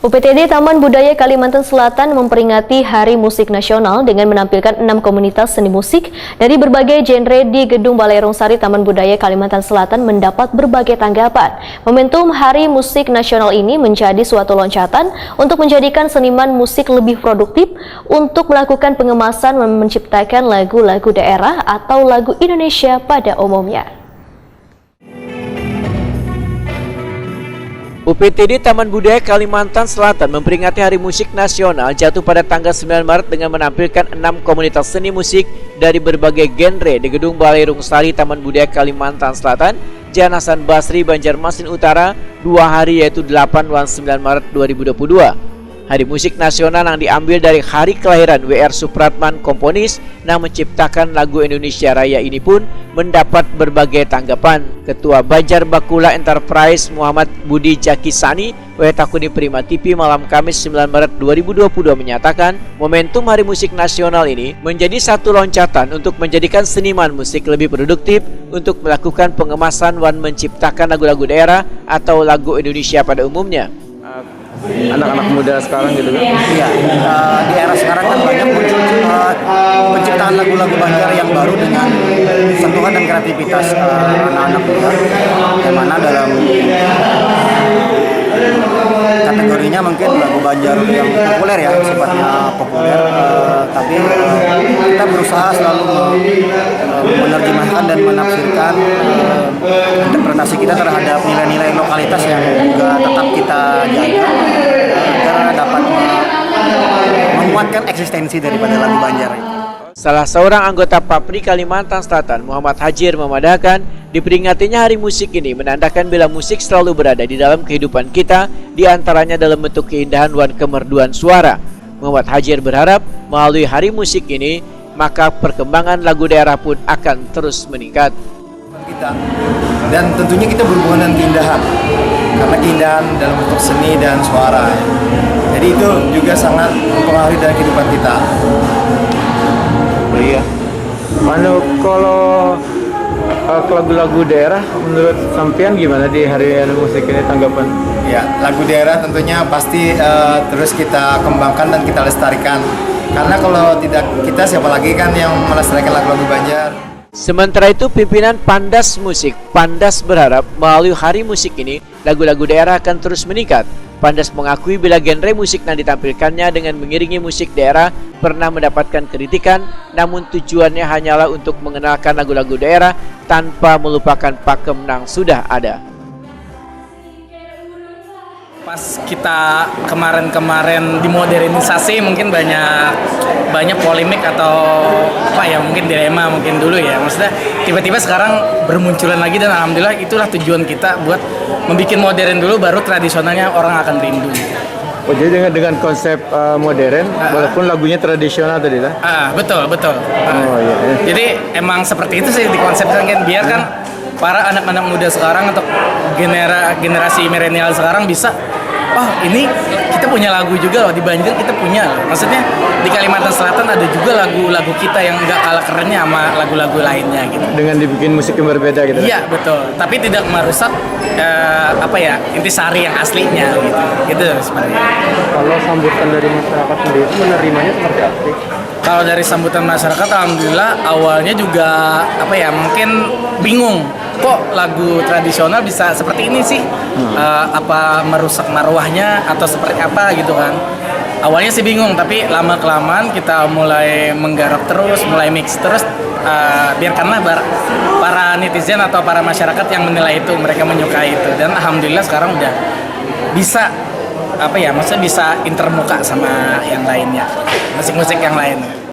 UPTD Taman Budaya Kalimantan Selatan memperingati Hari Musik Nasional dengan menampilkan 6 komunitas seni musik dari berbagai genre di Gedung Balai Rongsari Taman Budaya Kalimantan Selatan mendapat berbagai tanggapan. Momentum Hari Musik Nasional ini menjadi suatu loncatan untuk menjadikan seniman musik lebih produktif untuk melakukan pengemasan dan menciptakan lagu-lagu daerah atau lagu Indonesia pada umumnya. UPTD Taman Budaya Kalimantan Selatan memperingati Hari Musik Nasional jatuh pada tanggal 9 Maret dengan menampilkan 6 komunitas seni musik dari berbagai genre di Gedung Balai Rongsari Taman Budaya Kalimantan Selatan, Jalan Hasan Basri, Banjarmasin Utara, 2 hari yaitu 8 dan 9 Maret 2022. Hari Musik Nasional yang diambil dari hari kelahiran W.R. Supratman, komponis yang menciptakan lagu Indonesia Raya ini pun mendapat berbagai tanggapan. Ketua Banjar Bakula Enterprise Muhammad Budi Jakisani Wetakuni Prima TV malam Kamis 9 Maret 2022 menyatakan momentum Hari Musik Nasional ini menjadi satu loncatan untuk menjadikan seniman musik lebih produktif untuk melakukan pengemasan dan menciptakan lagu-lagu daerah atau lagu Indonesia pada umumnya. Anak-anak muda sekarang gitu kan? Iya, di era sekarang kan banyak muncul penciptaan lagu-lagu Banjar yang baru dengan sentuhan dan kreativitas anak-anak muda, yang mana dalam kategorinya mungkin lagu Banjar yang populer ya, sifatnya populer, tapi kita berusaha selalu menerjemahkan dan menafsirkan interpretasi kita terhadap nilai-nilai lokalitas yang juga tetap kita jaga agar dapat menguatkan eksistensi daripada lagu Banjar. Salah seorang anggota PAPRI Kalimantan Selatan, Muhammad Hajir, memadahkan diperingatinya Hari Musik ini menandakan bila musik selalu berada di dalam kehidupan kita, diantaranya dalam bentuk keindahan dan kemerduan suara. Muhammad Hajir berharap melalui Hari Musik ini, maka perkembangan lagu daerah pun akan terus meningkat. Dan tentunya kita berhubungan dengan keindahan, karena keindahan dalam bentuk seni dan suara. Jadi itu juga sangat mempengaruhi dari kehidupan kita. Iya. Kalau lagu-lagu daerah menurut sampean gimana di Hari Musik ini tanggapan? Ya, lagu daerah tentunya pasti terus kita kembangkan dan kita lestarikan. Karena kalau tidak kita, siapa lagi kan yang melestarikan lagu-lagu Banjar. Sementara itu, pimpinan Pandas Musik, Pandas berharap melalui Hari Musik ini, lagu-lagu daerah akan terus meningkat. Pandas mengakui bila genre musik yang ditampilkannya dengan mengiringi musik daerah pernah mendapatkan kritikan, namun tujuannya hanyalah untuk mengenalkan lagu-lagu daerah tanpa melupakan pakem yang sudah ada. Pas kita kemarin dimodernisasi mungkin banyak polemik atau apa ya, mungkin dilema mungkin dulu ya, maksudnya tiba-tiba sekarang bermunculan lagi dan alhamdulillah itulah tujuan kita buat membuat modern dulu baru tradisionalnya orang akan rindu. Oh, jadi dengan konsep modern walaupun lagunya tradisional tadi lah. Betul. Oh iya. Jadi emang seperti itu sih dikonsepkan kan, biar kan para anak-anak muda sekarang atau generasi milenial sekarang bisa, oh ini kita punya lagu juga loh, di Banjar kita punya loh. Maksudnya di Kalimantan Selatan ada juga lagu-lagu kita yang nggak kalah kerennya sama lagu-lagu lainnya gitu. Dengan dibikin musik yang berbeda gitu. Iya betul, tapi tidak merusak intisari yang aslinya gitu. Gitu sebenarnya. Kalau sambutan dari masyarakat sendiri menerimanya seperti apa sih? Kalau dari sambutan masyarakat, alhamdulillah awalnya juga mungkin bingung, kok lagu tradisional bisa seperti ini sih? Apa merusak marwahnya atau seperti apa gitu kan? Awalnya sih bingung, tapi lama-kelamaan kita mulai menggarap terus, mulai mix terus. Biarkanlah para netizen atau para masyarakat yang menilai itu, mereka menyukai itu, dan alhamdulillah sekarang udah bisa maksudnya bisa intermuka sama yang lainnya, musik-musik yang lain.